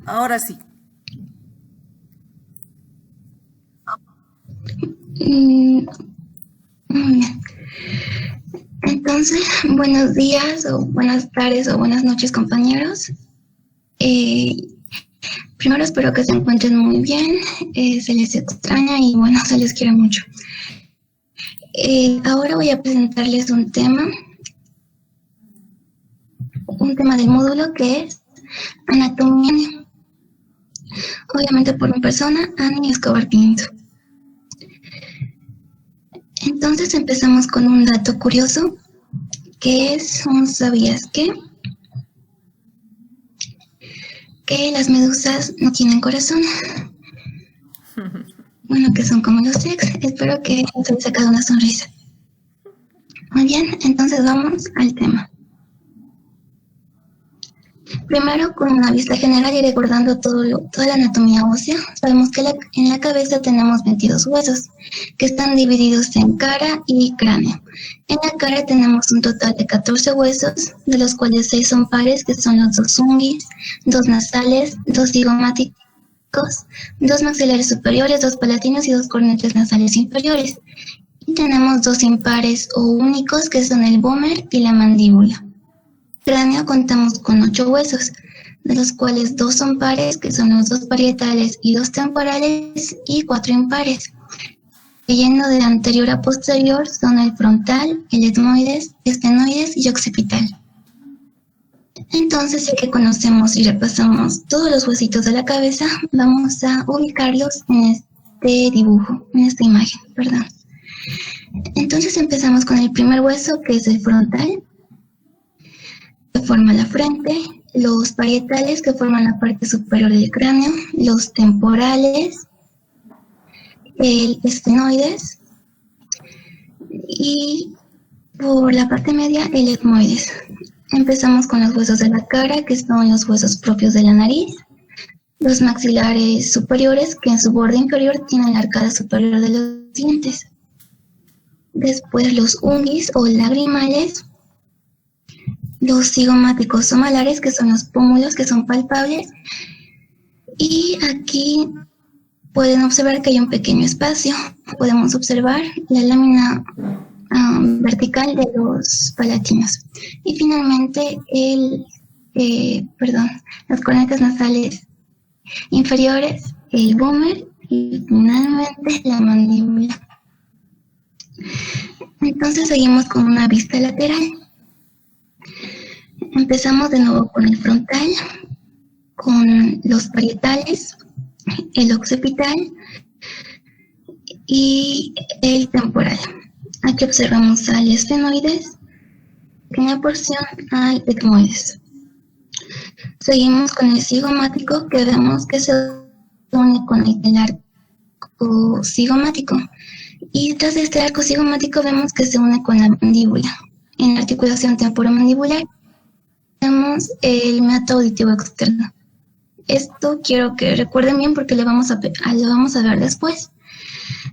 Ahora sí. Muy bien. Entonces, buenos días o buenas tardes o buenas noches, compañeros. Eh, Primero espero que se encuentren muy bien, se les extraña y bueno, se les quiere mucho. Ahora voy a presentarles un tema del módulo que es anatomía, obviamente por mi persona, Ani Escobar Pinto. Entonces empezamos con un dato curioso, que es un ¿sabías qué? Que las medusas no tienen corazón. Bueno, que son como los ex. Espero que se les sacado una sonrisa. Muy bien, entonces vamos al tema. Primero, con una vista general y recordando toda la anatomía ósea, sabemos que en la cabeza tenemos 22 huesos, que están divididos en cara y cráneo. En la cara tenemos un total de 14 huesos, de los cuales 6 son pares, que son los 2 unguis, 2 nasales, 2 zigomáticos, 2 maxilares superiores, 2 palatinos y 2 cornetes nasales inferiores. Y tenemos 2 impares o únicos, que son el vómer y la mandíbula. Cráneo contamos con 8 huesos, de los cuales 2 son pares, que son los 2 parietales y 2 temporales, y 4 impares. Yendo de anterior a posterior son el frontal, el etmoides, estenoides y occipital. Entonces, ya que conocemos y repasamos todos los huesitos de la cabeza, vamos a ubicarlos en este dibujo, en esta imagen, perdón. Entonces empezamos con el primer hueso, que es el frontal, que forma la frente, los parietales, que forman la parte superior del cráneo, los temporales, el estenoides y por la parte media el etmoides. Empezamos con los huesos de la cara, que son los huesos propios de la nariz, los maxilares superiores, que en su borde inferior tienen la arcada superior de los dientes. Después los unguis o lagrimales, los cigomáticos o malares, que son los pómulos que son palpables, y aquí pueden observar que hay un pequeño espacio. Podemos observar la lámina vertical de los palatinos. Y finalmente los cornetes nasales inferiores, el vómer y finalmente la mandíbula. Entonces seguimos con una vista lateral. Empezamos de nuevo con el frontal, con los parietales, el occipital y el temporal. Aquí observamos al estenoides, pequeña porción al etmoides. Seguimos con el cigomático, que vemos que se une con el arco cigomático. Y tras este arco cigomático vemos que se une con la mandíbula. En la articulación temporomandibular tenemos el meato auditivo externo. Esto quiero que recuerden bien porque lo vamos a ver después.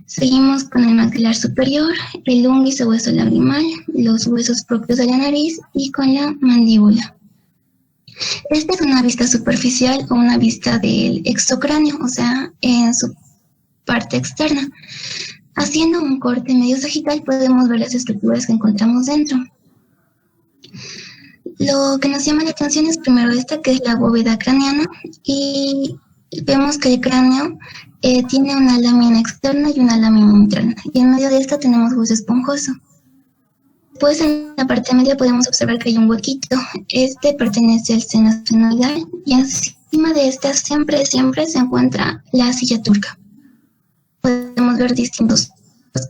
Seguimos con el maxilar superior, el unguis o hueso lagrimal, los huesos propios de la nariz y con la mandíbula. Esta es una vista superficial o una vista del exocráneo, o sea, en su parte externa. Haciendo un corte medio sagital podemos ver las estructuras que encontramos dentro. Lo que nos llama la atención es primero esta, que es la bóveda craneana, y vemos que el cráneo tiene una lámina externa y una lámina interna, y en medio de esta tenemos hueso esponjoso. Después en la parte media podemos observar que hay un huequito. Este pertenece al seno esfenoidal y encima de esta siempre se encuentra la silla turca. Podemos ver distintos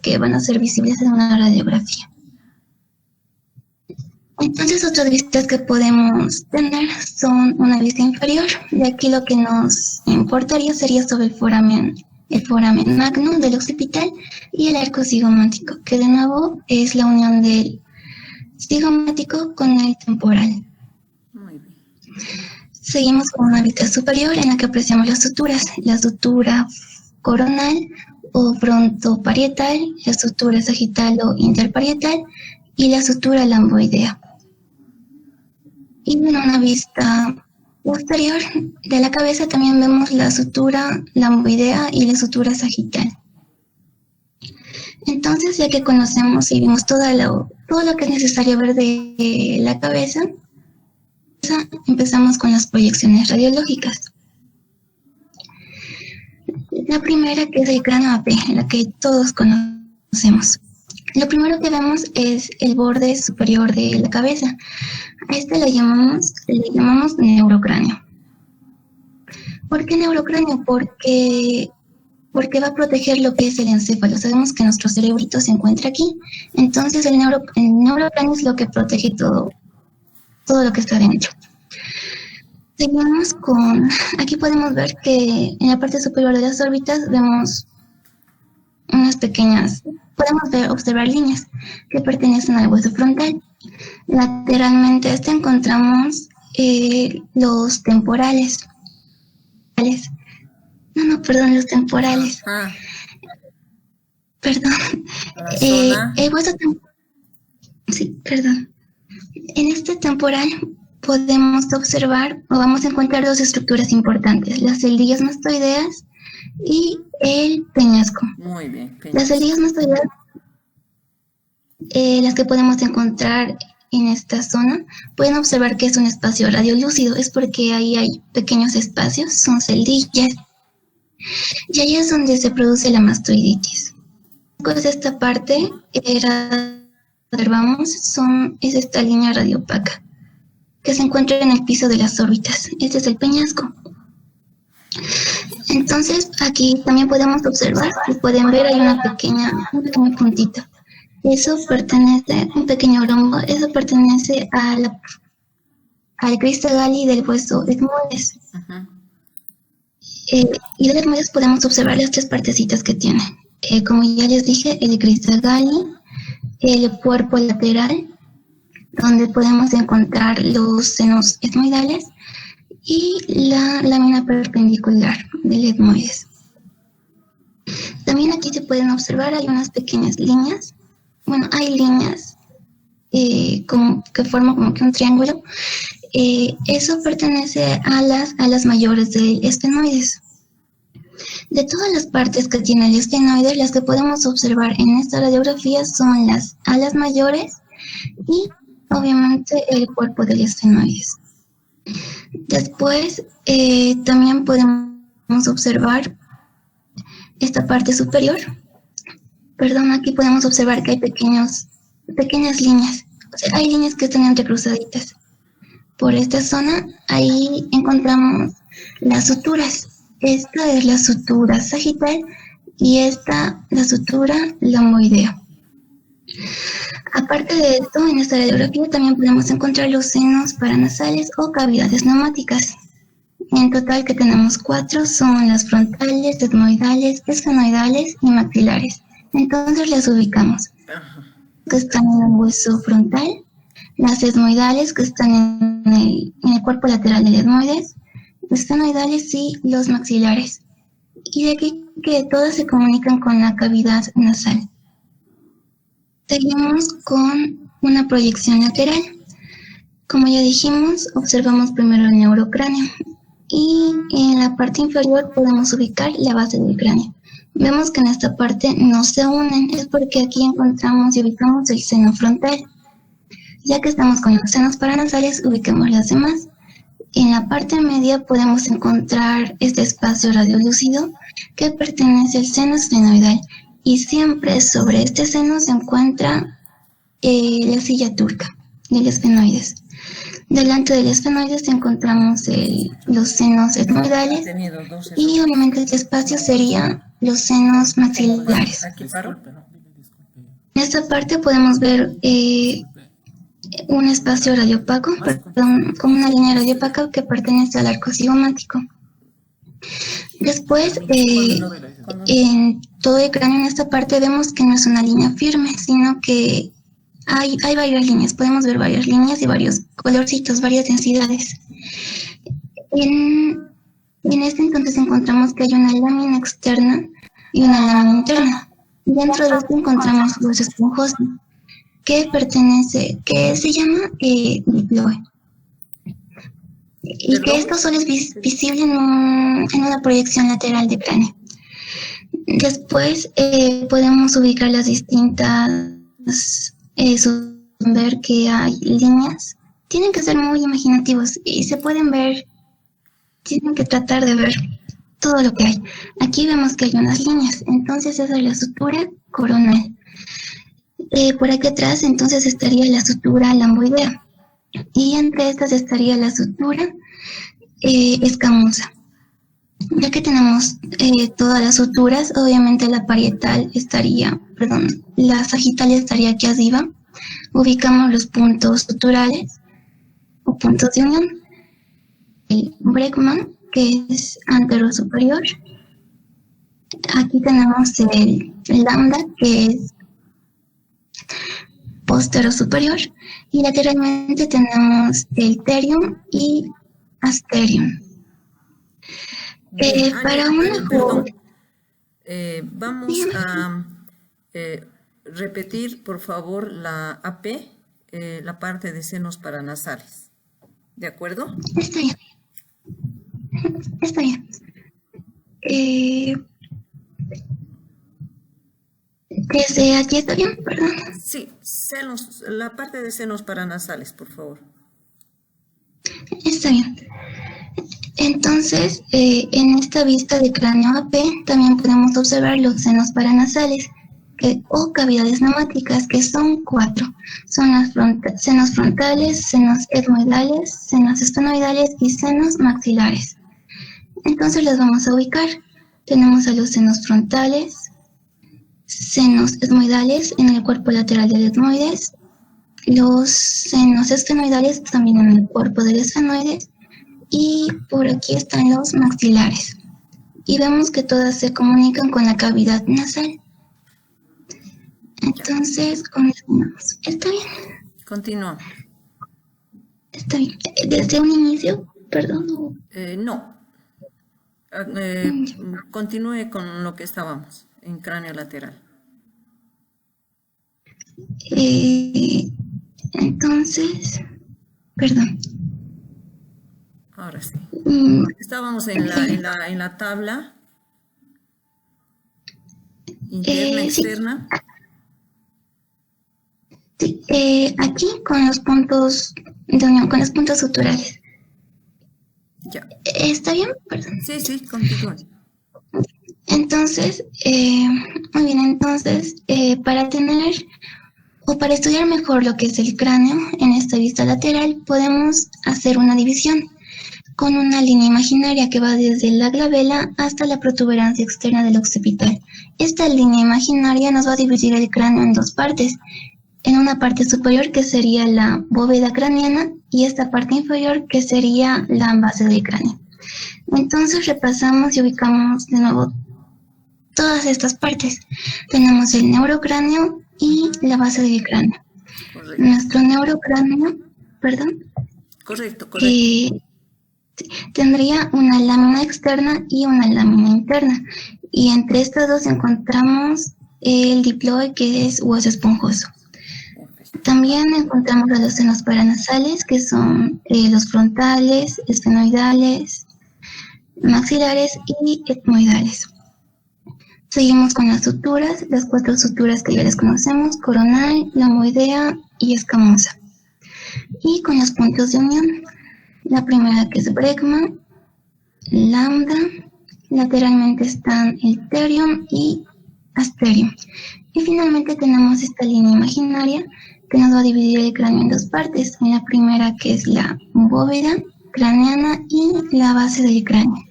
que van a ser visibles en una radiografía. Entonces, otras vistas que podemos tener son una vista inferior, y aquí lo que nos importaría sería sobre el foramen magnum del occipital y el arco cigomático, que de nuevo es la unión del cigomático con el temporal. Muy bien. Seguimos con una vista superior en la que apreciamos las suturas, la sutura coronal o frontoparietal, la sutura sagital o interparietal y la sutura lamboidea. Y en una vista Posterior de la cabeza también vemos la sutura lamboidea y la sutura sagital. Entonces, ya que conocemos y vimos todo lo que es necesario ver de la cabeza, empezamos con las proyecciones radiológicas. La primera, que es el cráneo AP, la que todos conocemos. Lo primero que vemos es el borde superior de la cabeza. A este le llamamos neurocráneo. ¿Por qué neurocráneo? Porque va a proteger lo que es el encéfalo. Sabemos que nuestro cerebrito se encuentra aquí, entonces el neurocráneo es lo que protege todo lo que está dentro. Seguimos aquí podemos ver que en la parte superior de las órbitas vemos unas pequeñas, observar líneas que pertenecen al hueso frontal. Lateralmente a este encontramos los temporales. Los temporales. Perdón. El hueso temporal. Sí, perdón. En este temporal podemos observar o vamos a encontrar dos estructuras importantes, las celdillas mastoideas y el peñasco. Muy bien. Las celdillas mastoideas, las que podemos encontrar en esta zona, pueden observar que es un espacio radiolúcido, es porque ahí hay pequeños espacios, son celdillas, y ahí es donde se produce la mastoiditis. Pues esta parte observamos es esta línea radiopaca que se encuentra en el piso de las órbitas. Este es el peñasco. Entonces aquí también podemos observar, si pueden ver, hay un pequeño puntito. Eso pertenece, un pequeño rombo, eso pertenece al crista Galli del hueso etmoides. Y del etmoides podemos observar las tres partecitas que tiene. Como ya les dije, el crista Galli, el cuerpo lateral, donde podemos encontrar los senos etmoidales, y la lámina perpendicular del etmoides. También aquí se pueden observar, hay unas pequeñas líneas. Bueno, hay líneas que forman como que un triángulo. Eso pertenece a las alas mayores del esfenoides. De todas las partes que tiene el esfenoides, las que podemos observar en esta radiografía son las alas mayores y obviamente el cuerpo del esfenoides. Después también podemos observar esta parte superior. Perdón, aquí podemos observar que hay pequeñas líneas. O sea, hay líneas que están entrecruzaditas. Por esta zona, ahí encontramos las suturas. Esta es la sutura sagital y esta la sutura lamboidea. Aparte de esto, en esta radiografía también podemos encontrar los senos paranasales o cavidades neumáticas. En total que tenemos 4, son las frontales, etmoidales, esfenoidales y maxilares. Entonces las ubicamos. Que están en el hueso frontal, las etmoidales que están en el cuerpo lateral del etmoides, los esfenoidales y los maxilares. Y de aquí que todas se comunican con la cavidad nasal. Seguimos con una proyección lateral. Como ya dijimos, observamos primero el neurocráneo y en la parte inferior podemos ubicar la base del cráneo. Vemos que en esta parte no se unen, es porque aquí encontramos y ubicamos el seno frontal. Ya que estamos con los senos paranasales, ubiquemos las demás. En la parte media podemos encontrar este espacio radiolúcido que pertenece al seno esfenoidal. Y siempre sobre este seno se encuentra la silla turca del esfenoides. Delante del esfenoides encontramos los senos etmoidales y obviamente este espacio sería los senos maxilares. En esta parte podemos ver un espacio radiopaco, como una línea radiopaca que pertenece al arco cigomático. Después, en todo el cráneo en esta parte vemos que no es una línea firme, sino que hay varias líneas. Podemos ver varias líneas y varios colorcitos, varias densidades. En este entonces encontramos que hay una lámina externa y una lámina interna. Dentro de esto encontramos hueso esponjoso, que se llama diploe. y que esto solo es visible en una proyección lateral de cráneo. Después podemos ubicar las distintas, ver que hay líneas. Tienen que ser muy imaginativos y se pueden ver, tienen que tratar de ver todo lo que hay. Aquí vemos que hay unas líneas, entonces esa es la sutura coronal. Por aquí atrás entonces estaría la sutura lamboidea y entre estas estaría la sutura escamosa. Ya que tenemos todas las suturas, obviamente la parietal estaría, la sagital estaría aquí arriba. Ubicamos los puntos suturales o puntos de unión. El Bregman, que es antero superior. Aquí tenemos el lambda, que es postero superior. Y lateralmente tenemos el terium y asterium. Para una vamos a repetir, por favor, la AP, la parte de senos paranasales. ¿De acuerdo? Está bien. Está bien. Desde aquí está bien, perdón. Sí, senos, la parte de senos paranasales, por favor. Está bien. Entonces, en esta vista de cráneo AP también podemos observar los senos paranasales o cavidades neumáticas, que son 4. Son las senos frontales, senos etmoidales, senos esfenoidales y senos maxilares. Entonces las vamos a ubicar. Tenemos a los senos frontales, senos etmoidales en el cuerpo lateral del etmoides, los senos esfenoidales también en el cuerpo del esfenoides, y por aquí están los maxilares. Y vemos que todas se comunican con la cavidad nasal. Entonces, continuamos. ¿Está bien? Continuamos. Está bien. ¿Desde un inicio? Perdón. No. Continúe con lo que estábamos, en cráneo lateral. Entonces, perdón. Ahora sí. Estábamos en la tabla interna, externa. Sí, aquí con los puntos de unión, con los puntos suturales. Ya. ¿Está bien? Perdón. Sí, continúe. Entonces, muy bien, entonces, para tener o para estudiar mejor lo que es el cráneo en esta vista lateral, podemos hacer una división con una línea imaginaria que va desde la glabela hasta la protuberancia externa del occipital. Esta línea imaginaria nos va a dividir el cráneo en dos partes. En una parte superior, que sería la bóveda craneana, y esta parte inferior, que sería la base del cráneo. Entonces repasamos y ubicamos de nuevo todas estas partes. Tenemos el neurocráneo y la base del cráneo. Correcto. Nuestro neurocráneo, perdón. Correcto. Tendría una lámina externa y una lámina interna. Y entre estas dos encontramos el diploide, que es hueso esponjoso. También encontramos a los senos paranasales, que son los frontales, esfenoidales, maxilares y etmoidales. Seguimos con las suturas, las 4 suturas que ya les conocemos: coronal, lamboidea y escamosa. Y con los puntos de unión, la primera, que es Bregman, lambda, lateralmente están el terium y asterium. Y finalmente tenemos esta línea imaginaria que nos va a dividir el cráneo en dos partes. En la primera, que es la bóveda craneana, y la base del cráneo.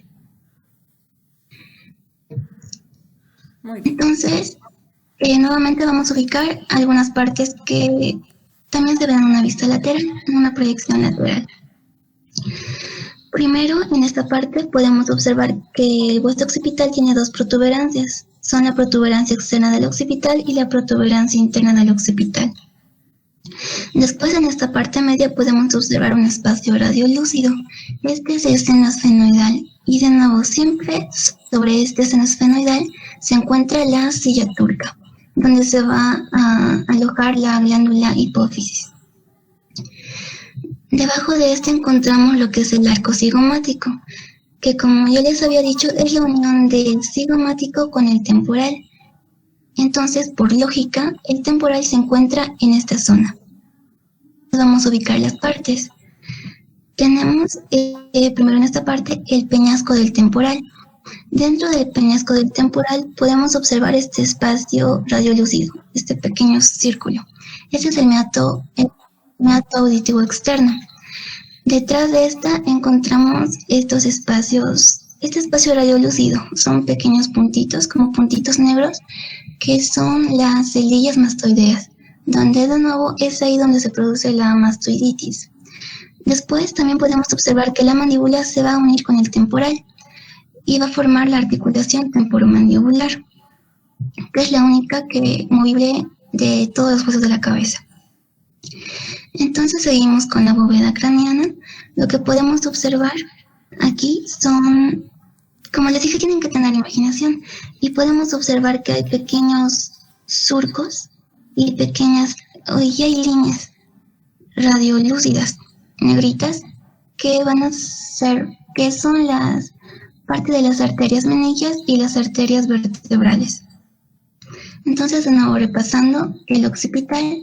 Muy bien. Entonces, nuevamente vamos a ubicar algunas partes que también se ven en una vista lateral, en una proyección lateral. Primero, en esta parte podemos observar que el hueso occipital tiene dos protuberancias. Son la protuberancia externa del occipital y la protuberancia interna del occipital. Después, en esta parte media podemos observar un espacio radiolúcido. Este es el seno esfenoidal, y de nuevo siempre sobre este seno esfenoidal se encuentra la silla turca, donde se va a alojar la glándula hipófisis. Debajo de este encontramos lo que es el arco cigomático, que como ya les había dicho, es la unión del cigomático con el temporal. Entonces, por lógica, el temporal se encuentra en esta zona. Vamos a ubicar las partes. Tenemos primero en esta parte el peñasco del temporal. Dentro del peñasco del temporal podemos observar este espacio radiolúcido, este pequeño círculo. Este es el meato auditivo externo. Detrás de esta encontramos estos espacios, este espacio radiolúcido. Son pequeños puntitos, como puntitos negros, que son las celillas mastoideas, donde de nuevo es ahí donde se produce la mastoiditis. Después también podemos observar que la mandíbula se va a unir con el temporal y va a formar la articulación temporomandibular, que es la única movible de todos los huesos de la cabeza. Entonces seguimos con la bóveda craneana. Lo que podemos observar aquí son, como les dije, tienen que tener imaginación, y podemos observar que hay pequeños surcos y hay líneas radiolúcidas negritas que son las parte de las arterias meningias y las arterias vertebrales. Entonces, de nuevo repasando, el occipital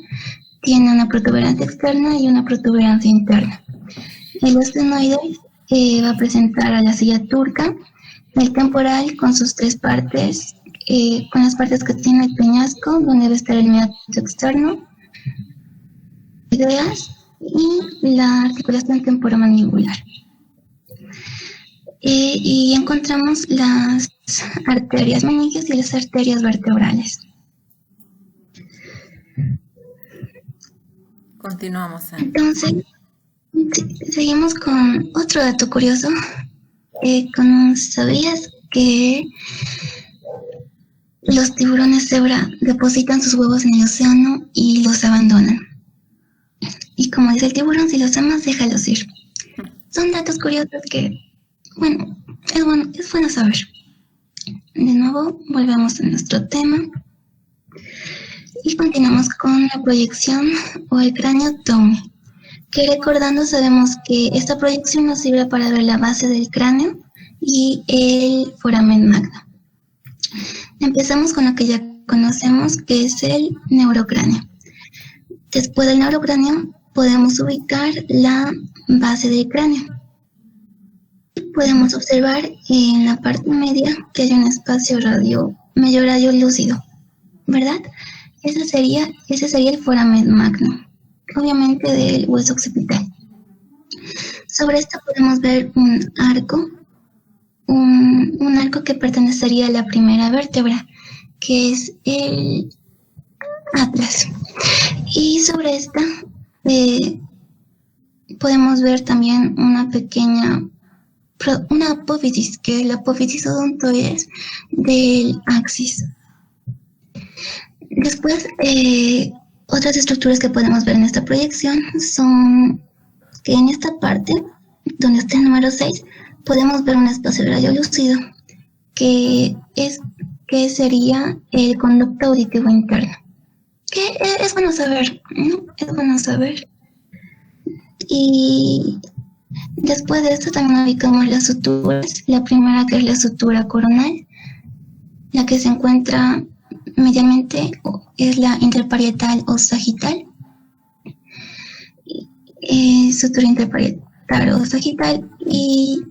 tiene una protuberancia externa y una protuberancia interna. El ostenoide va a presentar a la silla turca, el temporal con sus tres partes, con las partes que tiene el peñasco, donde debe estar el meato externo, ideas y la articulación temporomandibular. Y encontramos las arterias meningias y las arterias vertebrales. Continuamos. Entonces, seguimos con otro dato curioso. ¿Sabías que los tiburones cebra depositan sus huevos en el océano y los abandonan? Y como dice el tiburón, si los amas, déjalos ir. Son datos curiosos que, es bueno saber. De nuevo, volvemos a nuestro tema y continuamos con la proyección o el cráneo Downey, que recordando sabemos que esta proyección nos sirve para ver la base del cráneo y el foramen magno. Empezamos con lo que ya conocemos, que es el neurocráneo. Después del neurocráneo podemos ubicar la base del cráneo. Podemos observar en la parte media que hay un espacio medio radiolúcido, ¿verdad? Ese sería el foramen magno, obviamente del hueso occipital. Sobre esto podemos ver un arco que pertenecería a la primera vértebra, que es el atlas. Y sobre esta podemos ver también una apófisis, que es la apófisis odontoides del axis. Después, otras estructuras que podemos ver en esta proyección son que en esta parte, donde está el número 6, podemos ver un espacio radiolúcido, que sería el conducto auditivo interno. Que es bueno saber, ¿no? Es bueno saber. Y después de esto también ubicamos las suturas. La primera, que es la sutura coronal, la que se encuentra medialmente, es la interparietal o sagital. Sutura interparietal o sagital. Y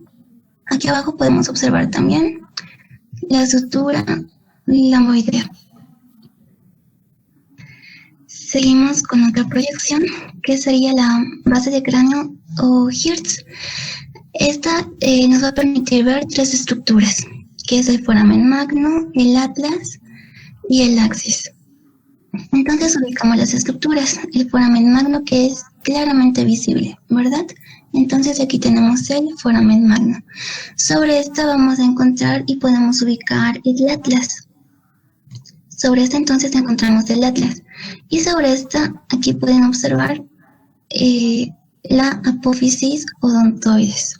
aquí abajo podemos observar también la sutura lamboidea. Seguimos con otra proyección, que sería la base de cráneo o Hertz. Esta nos va a permitir ver tres estructuras, que es el foramen magno, el atlas y el axis. Entonces ubicamos las estructuras. El foramen magno, que es claramente visible, ¿verdad? Entonces aquí tenemos el foramen magno. Sobre esta vamos a encontrar y podemos ubicar el atlas. Sobre esta entonces encontramos el atlas. Y sobre esta, aquí pueden observar la apófisis odontoides.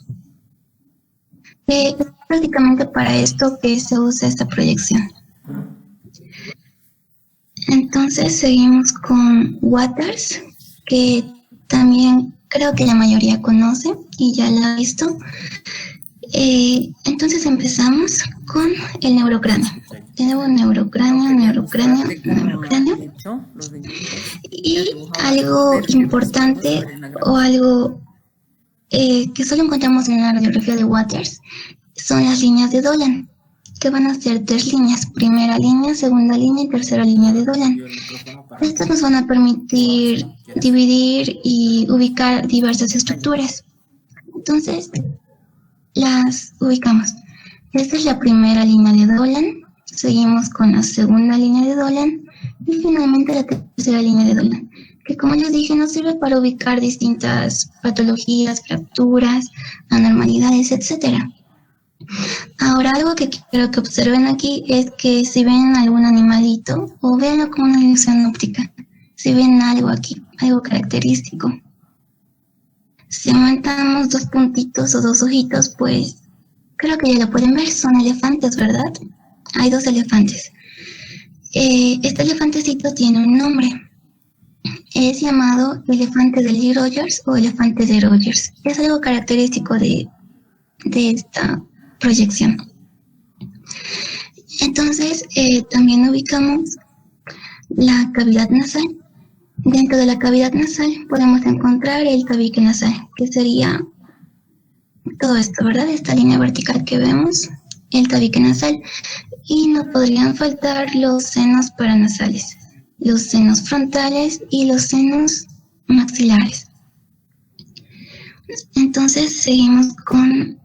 Es prácticamente para esto que se usa esta proyección. Entonces seguimos con Waters, que también creo que la mayoría conoce y ya la ha visto. Entonces empezamos con el neurocráneo. Tenemos neurocráneo. Y algo importante o algo que solo encontramos en la radiografía de Waters son las líneas de Dolan, que van a ser 3 líneas: primera línea, segunda línea y tercera línea de Dolan. Estas nos van a permitir dividir y ubicar diversas estructuras. Entonces, las ubicamos. Esta es la primera línea de Dolan, seguimos con la segunda línea de Dolan y finalmente la tercera línea de Dolan, que como les dije nos sirve para ubicar distintas patologías, fracturas, anormalidades, etc. Ahora, algo que quiero que observen aquí es que si ven algún animalito, o véanlo como una ilusión óptica, si ven algo aquí, algo característico, si aumentamos 2 puntitos o 2 ojitos, pues creo que ya lo pueden ver, son elefantes, ¿verdad? Hay 2 elefantes. Este elefantecito tiene un nombre. Es llamado elefante de Lee Rogers o elefante de Rogers. Es algo característico de esta proyección. Entonces, también ubicamos la cavidad nasal. Dentro de la cavidad nasal podemos encontrar el tabique nasal, que sería todo esto, ¿verdad? Esta línea vertical que vemos, el tabique nasal. Y no podrían faltar los senos paranasales, los senos frontales y los senos maxilares. Entonces seguimos con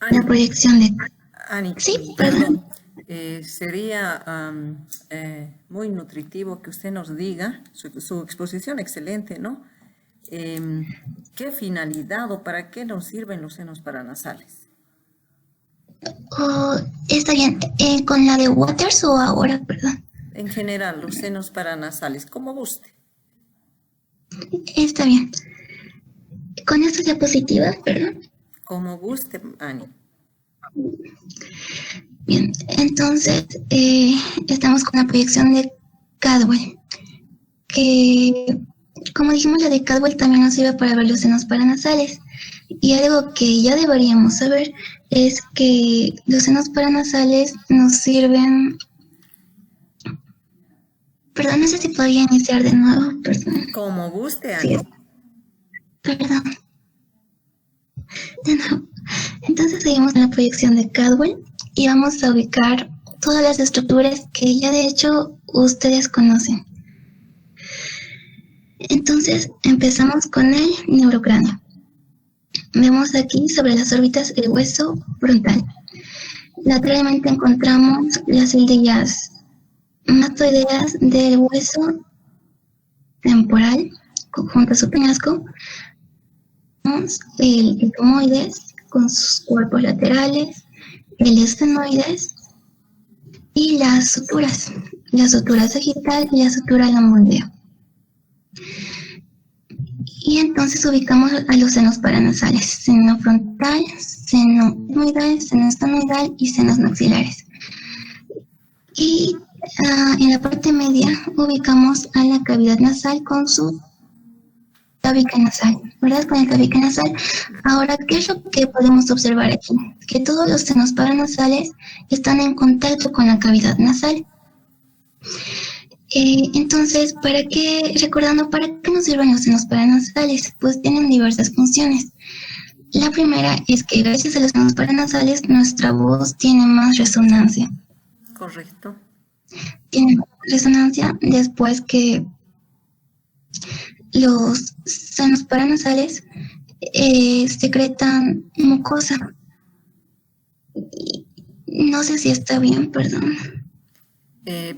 Ani, la proyección de... Ani, Sí, perdón. Sería muy nutritivo que usted nos diga, su exposición excelente, ¿no? ¿Qué finalidad o para qué nos sirven los senos paranasales? Oh, está bien. ¿Con la de Waters o ahora, perdón? En general, los senos paranasales, como guste. Está bien. Con esta diapositiva, perdón. Como guste, Ani. Bien, entonces estamos con la proyección de Cadwell, que como dijimos, la de Cadwell también nos sirve para ver los senos paranasales. Y algo que ya deberíamos saber es que los senos paranasales nos sirven... Perdón, no sé si podría iniciar de nuevo, perdón. Como guste, Ani. Sí. Perdón. De nuevo. Entonces seguimos en la proyección de Cadwell y vamos a ubicar todas las estructuras que ya de hecho ustedes conocen. Entonces empezamos con el neurocráneo. Vemos aquí sobre las órbitas el hueso frontal. Lateralmente encontramos las cildillas mastoideas del hueso temporal junto a su peñasco. Vemos el etomoides con sus cuerpos laterales, el esfenoides y las suturas, la sutura sagital y la sutura lamboidea. Y entonces ubicamos a los senos paranasales: seno frontal, seno etmoidal, seno estenoidal y senos maxilares. Y en la parte media ubicamos a la cavidad nasal con su tabique nasal, ¿verdad? Con el tabique nasal. Ahora, ¿qué es lo que podemos observar aquí? Que todos los senos paranasales están en contacto con la cavidad nasal. Entonces, ¿para qué nos sirven los senos paranasales? Pues tienen diversas funciones. La primera es que gracias a los senos paranasales nuestra voz tiene más resonancia. Correcto. Tiene más resonancia después que los senos paranasales secretan mucosa. No sé si está bien, perdón.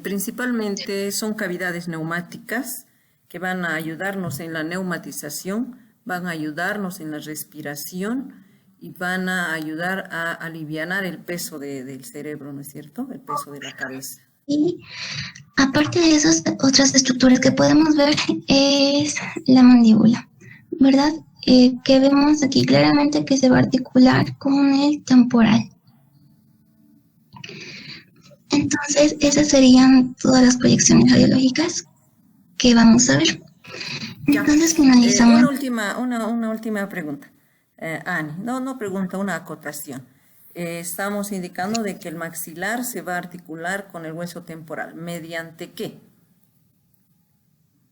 Principalmente son cavidades neumáticas que van a ayudarnos en la neumatización, van a ayudarnos en la respiración y van a ayudar a alivianar el peso del cerebro, ¿no es cierto? El peso de la cabeza. Y aparte de esas otras estructuras que podemos ver es la mandíbula, ¿verdad? Que vemos aquí claramente que se va a articular con el temporal. Entonces, esas serían todas las proyecciones radiológicas que vamos a ver. Ya. Entonces finalizamos. Una última pregunta. Ani, no pregunta, una acotación. Estamos indicando de que el maxilar se va a articular con el hueso temporal. ¿Mediante qué?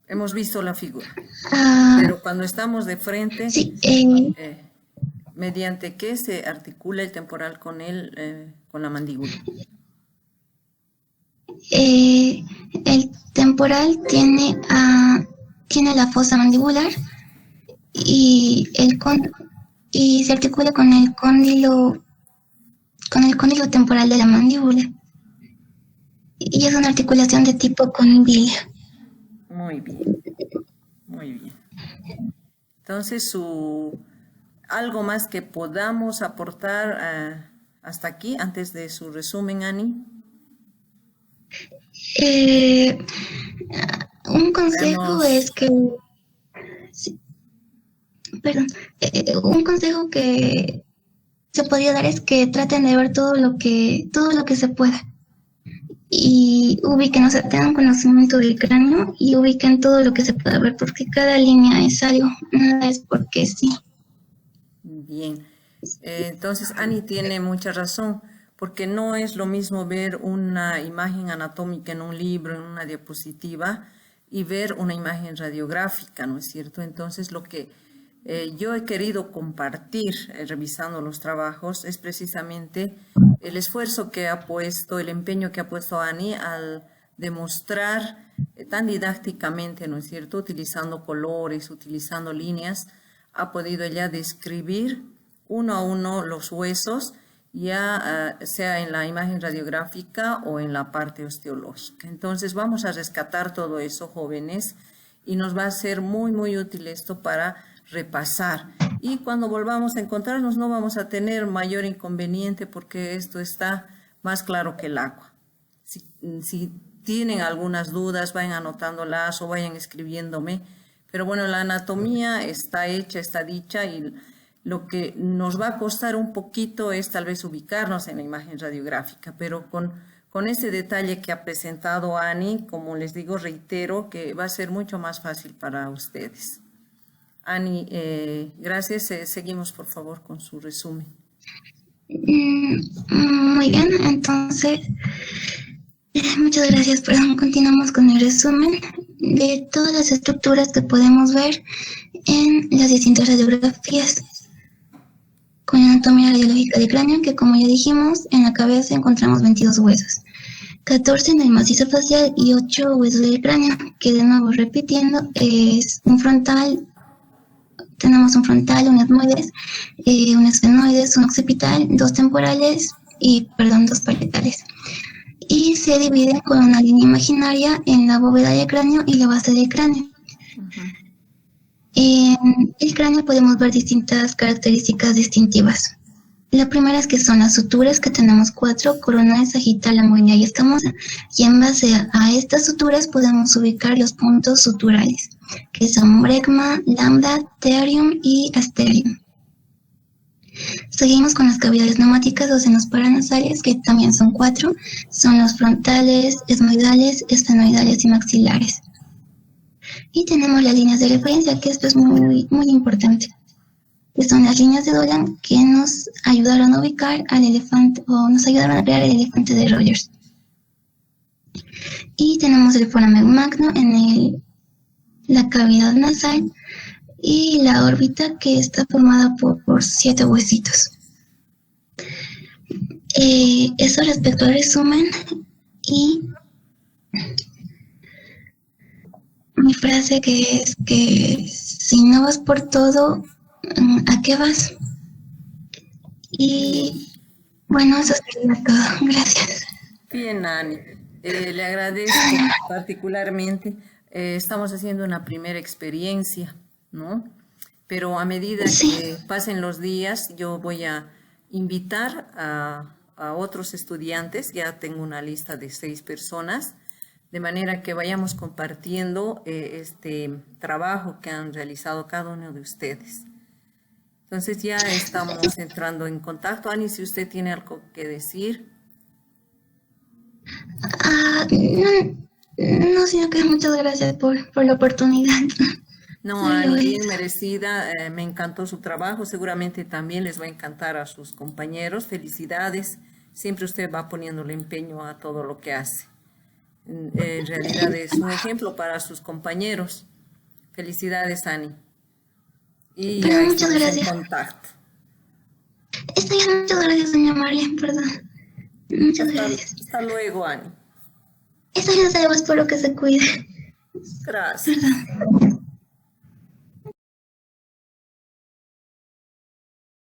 Hemos visto la figura. Pero cuando estamos de frente, Sí, ¿mediante qué se articula el temporal con la mandíbula? el temporal tiene la fosa mandibular y y se articula con el cóndilo temporal de la mandíbula. Y es una articulación de tipo condilio. Muy bien, muy bien. Entonces, algo más que podamos aportar hasta aquí, antes de su resumen, Ani. Un consejo es que, sí, perdón, un consejo que se podría dar es que traten de ver todo lo que se pueda y ubiquen, o sea, tengan conocimiento del cráneo y ubiquen todo lo que se pueda ver, porque cada línea es algo, nada es porque sí. Bien, entonces Ani tiene mucha razón, porque no es lo mismo ver una imagen anatómica en un libro, en una diapositiva, y ver una imagen radiográfica, ¿no es cierto? Entonces lo que yo he querido compartir revisando los trabajos es precisamente el esfuerzo que ha puesto, el empeño que ha puesto Ani al demostrar tan didácticamente, ¿no es cierto?, utilizando colores, utilizando líneas, ha podido ella describir uno a uno los huesos, ya sea en la imagen radiográfica o en la parte osteológica. Entonces vamos a rescatar todo eso, jóvenes, y nos va a ser muy, muy útil esto para repasar. Y cuando volvamos a encontrarnos no vamos a tener mayor inconveniente, porque esto está más claro que el agua. Si tienen algunas dudas, vayan anotándolas o vayan escribiéndome. Pero bueno, la anatomía está hecha, está dicha, y lo que nos va a costar un poquito es tal vez ubicarnos en la imagen radiográfica, pero con ese detalle que ha presentado Ani, como les digo, reitero que va a ser mucho más fácil para ustedes. Ani, gracias. Seguimos, por favor, con su resumen. Muy bien, entonces, muchas gracias. Continuamos con el resumen de todas las estructuras que podemos ver en las distintas radiografías. Con la anatomía radiológica del cráneo, que como ya dijimos, en la cabeza encontramos 22 huesos, 14 en el macizo facial y 8 huesos del cráneo, que de nuevo repitiendo, es un frontal. Tenemos un frontal, un etmoides, un esfenoides, un occipital, dos temporales y, dos parietales. Y se dividen con una línea imaginaria en la bóveda del cráneo y la base del cráneo. En el cráneo podemos ver distintas características distintivas. La primera es que son las suturas, que tenemos 4: coronal, sagital, lamoidea y escamosa. Y en base a estas suturas podemos ubicar los puntos suturales, que son brecma, lambda, terium y asterium. Seguimos con las cavidades neumáticas o senos paranasales, que también son 4. Son los frontales, esmoidales, esfenoidales y maxilares. Y tenemos las líneas de referencia, que esto es muy, muy importante, que son las líneas de Dolan que nos ayudaron a ubicar al elefante, o nos ayudaron a crear el elefante de Rogers. Y tenemos el foramen magno en la cavidad nasal y la órbita, que está formada por 7 huesitos. Eso respecto al resumen. Y mi frase, que es que si no vas por todo, ¿a qué vas? Y bueno, eso sería todo. Gracias. Bien, Ani. Le agradezco particularmente. Estamos haciendo una primera experiencia, ¿no? Pero a medida que pasen los días, yo voy a invitar a otros estudiantes. Ya tengo una lista de 6 personas, de manera que vayamos compartiendo este trabajo que han realizado cada uno de ustedes. Entonces ya estamos entrando en contacto. Ani, si usted tiene algo que decir. No, sino que muchas gracias por la oportunidad. No, Ay, Ani, oye, bien merecida, me encantó su trabajo, seguramente también les va a encantar a sus compañeros, felicidades, siempre usted va poniéndole empeño a todo lo que hace. En realidad es un ejemplo para sus compañeros. Felicidades, Ani. Y bueno, ahí muchas estamos en gracias. contacto. Está bien, muchas gracias, doña María, perdón. Muchas Hasta, gracias. hasta luego, Ani. Está bien, Seba, espero que se cuide. Gracias. Perdón.